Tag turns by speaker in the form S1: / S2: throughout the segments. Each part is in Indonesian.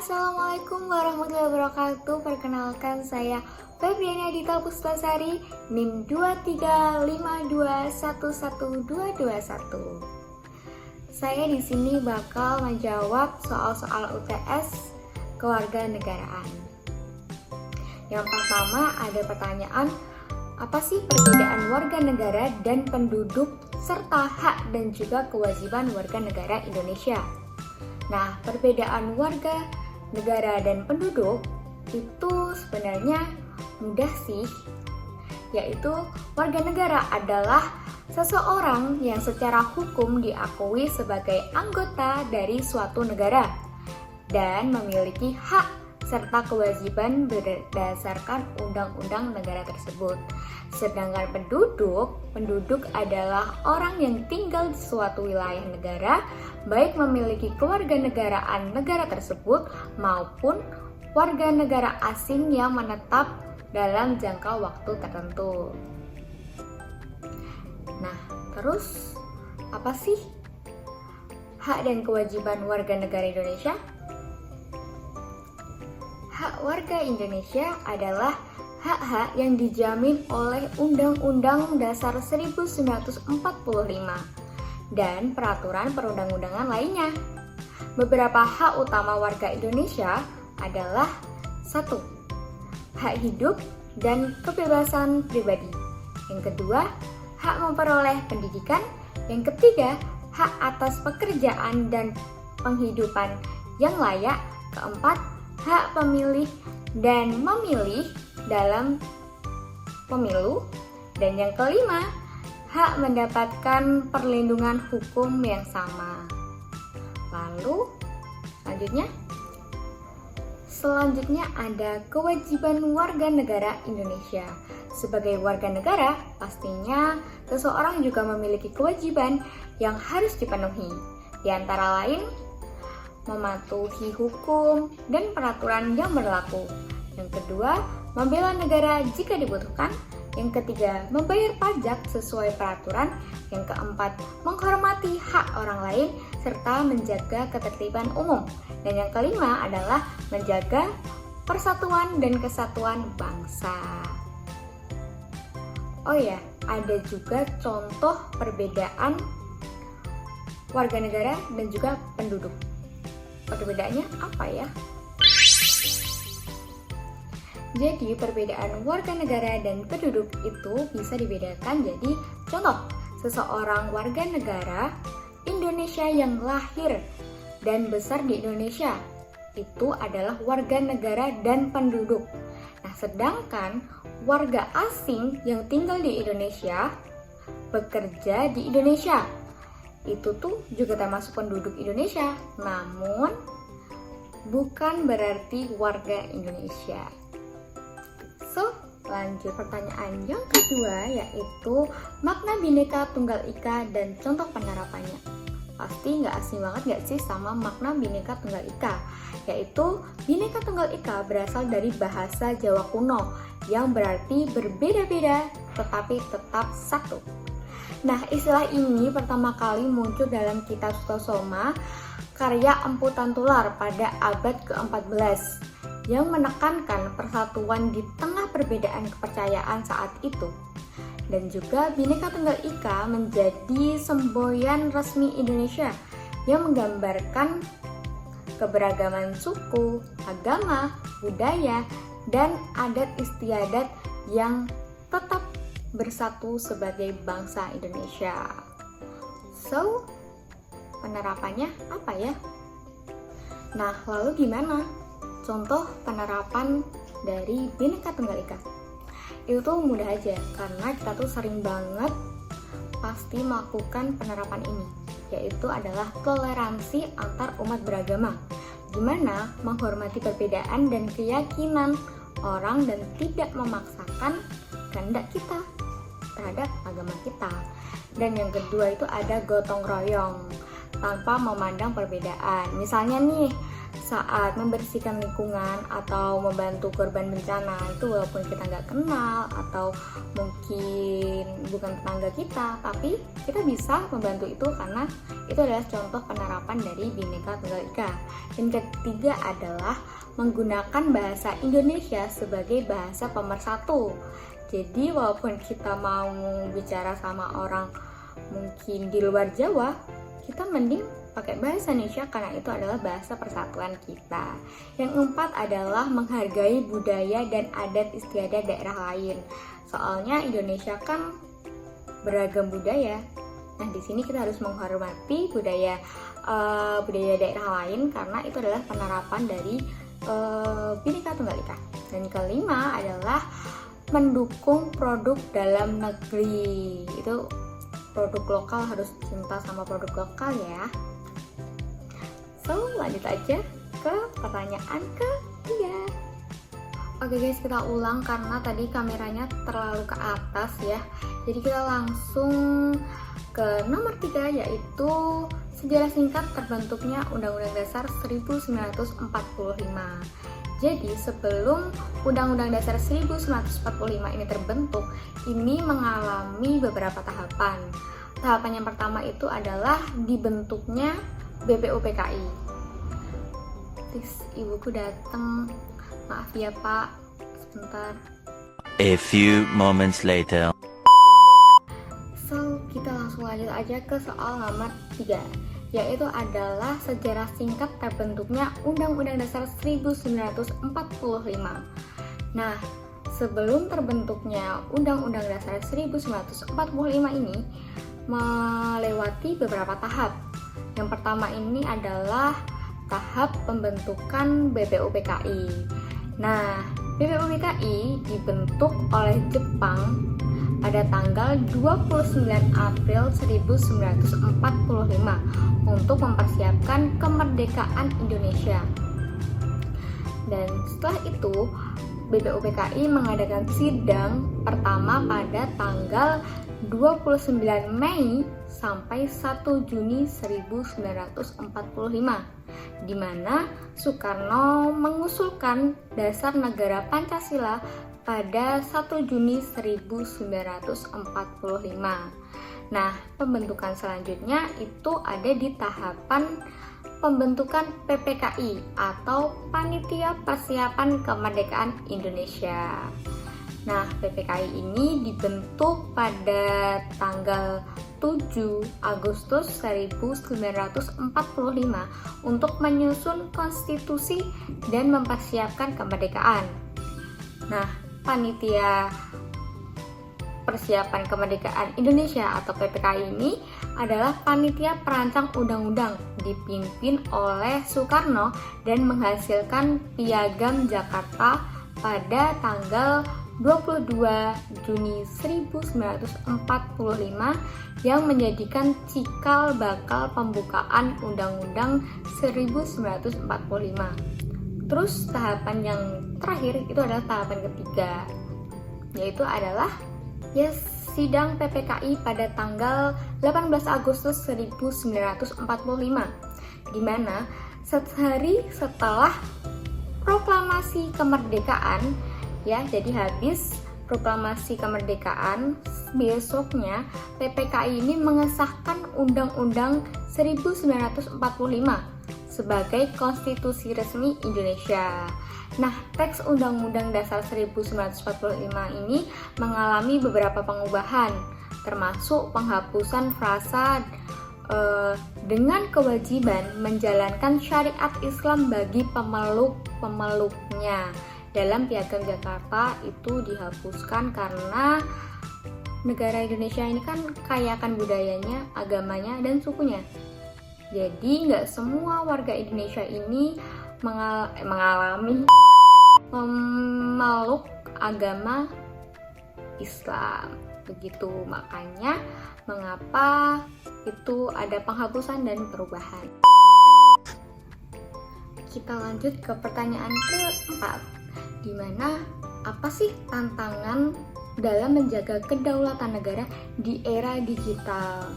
S1: Assalamualaikum warahmatullahi wabarakatuh. Perkenalkan saya Febriana Dita Pustasari, NIM 235211221. Saya di sini bakal menjawab soal-soal UTS kewarganegaraan. Yang pertama ada pertanyaan, apa sih perbedaan warga negara dan penduduk serta hak dan juga kewajiban warga negara Indonesia? Nah, perbedaan warga negara dan penduduk itu sebenarnya mudah sih, yaitu warga negara adalah seseorang yang secara hukum diakui sebagai anggota dari suatu negara dan memiliki hak serta kewajiban berdasarkan undang-undang negara tersebut. Sedangkan penduduk adalah orang yang tinggal di suatu wilayah negara, baik memiliki kewarganegaraan negara tersebut maupun warga negara asing yang menetap dalam jangka waktu tertentu. Nah, terus apa sih hak dan kewajiban warga negara Indonesia? Hak warga Indonesia adalah hak-hak yang dijamin oleh Undang-Undang Dasar 1945 dan peraturan perundang-undangan lainnya. Beberapa hak utama warga Indonesia adalah 1. Hak hidup dan kebebasan pribadi. Yang kedua, hak memperoleh pendidikan. Yang ketiga, hak atas pekerjaan dan penghidupan yang layak. Keempat, hak pemilih dan memilih dalam pemilu. Dan yang kelima, hak mendapatkan perlindungan hukum yang sama. Lalu, selanjutnya ada kewajiban warga negara Indonesia. Sebagai warga negara, pastinya seseorang juga memiliki kewajiban yang harus dipenuhi. Di antara lain, mematuhi hukum dan peraturan yang berlaku. Yang kedua, membela negara jika dibutuhkan. Yang ketiga, membayar pajak sesuai peraturan. Yang keempat, menghormati hak orang lain serta menjaga ketertiban umum. Dan yang kelima adalah menjaga persatuan dan kesatuan bangsa. Oh ya, ada juga contoh perbedaan warga negara dan juga penduduk. Perbedaannya apa ya? Jadi perbedaan warga negara dan penduduk itu bisa dibedakan jadi contoh, seseorang warga negara Indonesia yang lahir dan besar di Indonesia itu adalah warga negara dan penduduk. Nah, sedangkan warga asing yang tinggal di Indonesia bekerja di Indonesia itu tuh juga termasuk penduduk Indonesia, namun bukan berarti warga Indonesia. So, lanjut pertanyaan yang kedua, yaitu makna Bhinneka Tunggal Ika dan contoh penerapannya. Pasti nggak asing banget nggak sih sama makna Bhinneka Tunggal Ika? Yaitu Bhinneka Tunggal Ika berasal dari bahasa Jawa kuno yang berarti berbeda-beda tetapi tetap satu. Nah, istilah ini pertama kali muncul dalam kitab Sutasoma karya Empu Tantular pada abad ke-14 yang menekankan persatuan di tengah perbedaan kepercayaan saat itu. Dan juga Bhinneka Tunggal Ika menjadi semboyan resmi Indonesia yang menggambarkan keberagaman suku, agama, budaya, dan adat istiadat yang tetap bersatu sebagai bangsa Indonesia. So, penerapannya apa ya? Nah, lalu gimana contoh penerapan dari Bhinneka Tunggal Ika? Itu tuh mudah aja, karena kita tuh sering banget pasti melakukan penerapan ini, yaitu adalah toleransi antar umat beragama, gimana menghormati perbedaan dan keyakinan orang dan tidak memaksakan kehendak kita terhadap agama kita. Dan yang kedua itu ada gotong royong tanpa memandang perbedaan. Misalnya nih, saat membersihkan lingkungan atau membantu korban bencana itu walaupun kita nggak kenal atau mungkin bukan tetangga kita, tapi kita bisa membantu itu karena itu adalah contoh penerapan dari Bhinneka Tunggal Ika. Dan ketiga adalah menggunakan bahasa Indonesia sebagai bahasa pemersatu. Jadi walaupun kita mau bicara sama orang mungkin di luar Jawa, kita mending pakai bahasa Indonesia karena itu adalah bahasa persatuan kita. Yang keempat adalah menghargai budaya dan adat istiadat daerah lain. Soalnya Indonesia kan beragam budaya. Nah, di sini kita harus menghormati budaya daerah lain karena itu adalah penerapan dari Bhinneka Tunggal Ika. Dan kelima adalah mendukung produk dalam negeri. Itu produk lokal, harus cinta sama produk lokal ya. So, lanjut aja ke pertanyaan ketiga. Oke guys, kita ulang karena tadi kameranya terlalu ke atas ya. Jadi kita langsung ke nomor 3, yaitu sejarah singkat terbentuknya Undang-Undang Dasar 1945. Jadi sebelum Undang-Undang Dasar 1945 ini terbentuk, ini mengalami beberapa tahapan. Tahapan yang pertama itu adalah dibentuknya BPUPKI. Please, ibuku datang. Maaf ya Pak, sebentar.
S2: A few moments later.
S1: So, kita langsung lanjut aja ke soal nomor 3, yaitu adalah sejarah singkat terbentuknya Undang-Undang Dasar 1945. Nah, sebelum terbentuknya Undang-Undang Dasar 1945 ini melewati beberapa tahap. Yang pertama ini adalah tahap pembentukan BPUPKI. Nah, BPUPKI dibentuk oleh Jepang pada tanggal 29 April 1945 untuk mempersiapkan kemerdekaan Indonesia. Dan setelah itu, BPUPKI mengadakan sidang pertama pada tanggal 29 Mei sampai 1 Juni 1945, di mana Soekarno mengusulkan dasar negara Pancasila pada 1 Juni 1945. Nah, pembentukan selanjutnya itu ada di tahapan pembentukan PPKI atau Panitia Persiapan Kemerdekaan Indonesia. Nah, PPKI ini dibentuk pada tanggal 7 Agustus 1945 untuk menyusun konstitusi dan mempersiapkan kemerdekaan. Nah, Panitia Persiapan Kemerdekaan Indonesia atau PPKI ini adalah panitia perancang undang-undang dipimpin oleh Soekarno dan menghasilkan Piagam Jakarta pada tanggal 22 Juni 1945 yang menjadikan cikal bakal pembukaan Undang-Undang 1945. Terus tahapan yang terakhir itu adalah tahapan ketiga, yaitu adalah sidang PPKI pada tanggal 18 Agustus 1945, di mana sehari setelah proklamasi kemerdekaan, jadi habis proklamasi kemerdekaan, besoknya PPKI ini mengesahkan Undang-Undang 1945 sebagai konstitusi resmi Indonesia. Nah, teks Undang-Undang Dasar 1945 ini mengalami beberapa pengubahan, termasuk penghapusan frasa dengan kewajiban menjalankan syariat Islam bagi pemeluk-pemeluknya. Dalam Piagam Jakarta itu dihapuskan karena negara Indonesia ini kan kaya akan budayanya, agamanya, dan sukunya. Jadi nggak semua warga Indonesia ini mengalami memeluk agama Islam. Begitu makanya mengapa itu ada penghapusan dan perubahan. Kita lanjut ke pertanyaan keempat, di mana apa sih tantangan dalam menjaga kedaulatan negara di era digital?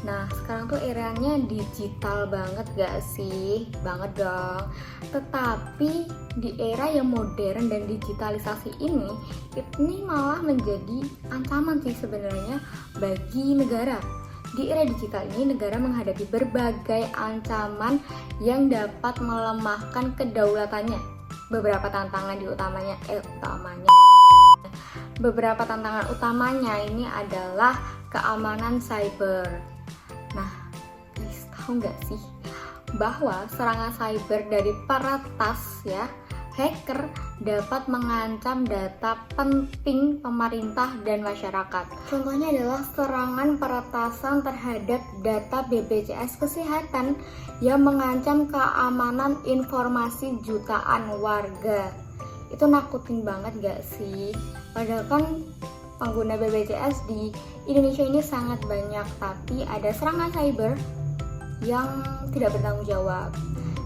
S1: Nah, sekarang tuh eranya digital banget gak sih? Banget dong. Tetapi di era yang modern dan digitalisasi ini malah menjadi ancaman sih sebenarnya bagi negara. Di era digital ini, negara menghadapi berbagai ancaman yang dapat melemahkan kedaulatannya. Beberapa tantangan Beberapa tantangan utamanya ini adalah keamanan cyber. Nah, guys, tahu nggak sih bahwa serangan cyber dari peretas hacker dapat mengancam data penting pemerintah dan masyarakat. Contohnya adalah serangan peretasan terhadap data BPJS Kesehatan yang mengancam keamanan informasi jutaan warga. Itu nakutin banget gak sih? Padahal kan pengguna BPJS di Indonesia ini sangat banyak, tapi ada serangan cyber yang tidak bertanggung jawab.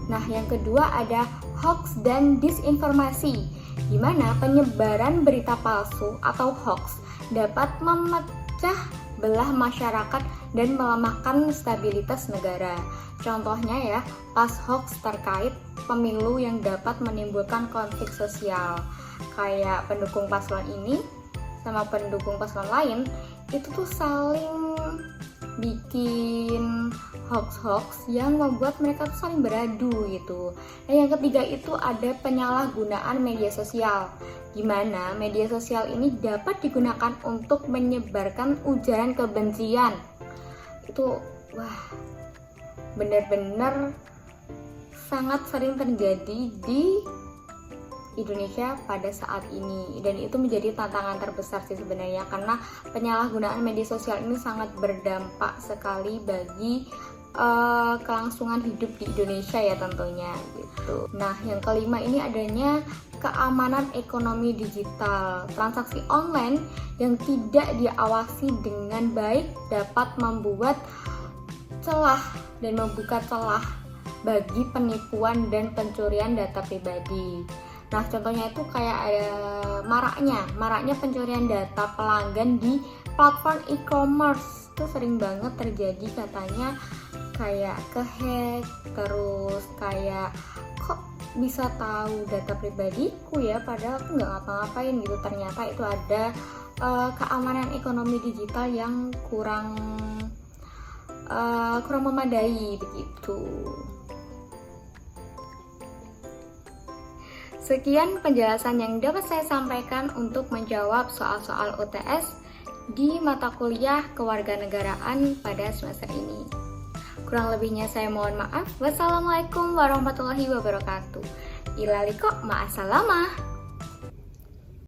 S1: Nah, yang kedua ada hoax dan disinformasi, di mana penyebaran berita palsu atau hoax dapat memecah belah masyarakat dan melemahkan stabilitas negara. Contohnya pas hoax terkait pemilu yang dapat menimbulkan konflik sosial, kayak pendukung paslon ini sama pendukung paslon lain itu tuh saling bikin hoax yang membuat mereka tuh saling beradu gitu. Dan yang ketiga itu ada penyalahgunaan media sosial, di mana media sosial ini dapat digunakan untuk menyebarkan ujaran kebencian. Itu benar-benar sangat sering terjadi di Indonesia pada saat ini, dan itu menjadi tantangan terbesar sih sebenarnya, karena penyalahgunaan media sosial ini sangat berdampak sekali bagi kelangsungan hidup di Indonesia ya tentunya gitu. Nah, yang kelima ini adanya keamanan ekonomi digital. Transaksi online yang tidak diawasi dengan baik dapat membuat celah dan membuka celah bagi penipuan dan pencurian data pribadi. Nah, contohnya itu kayak ada maraknya pencurian data pelanggan di platform e-commerce. Itu sering banget terjadi katanya, kayak kehack, terus kayak kok bisa tahu data pribadiku ya, padahal aku nggak ngapa-ngapain gitu. Ternyata itu ada keamanan ekonomi digital yang kurang memadai begitu. Sekian penjelasan yang dapat saya sampaikan untuk menjawab soal-soal UTS di mata kuliah kewarganegaraan pada semester ini. Kurang lebihnya saya mohon maaf. Wassalamualaikum warahmatullahi wabarakatuh. Ilaliko ma'assalamah.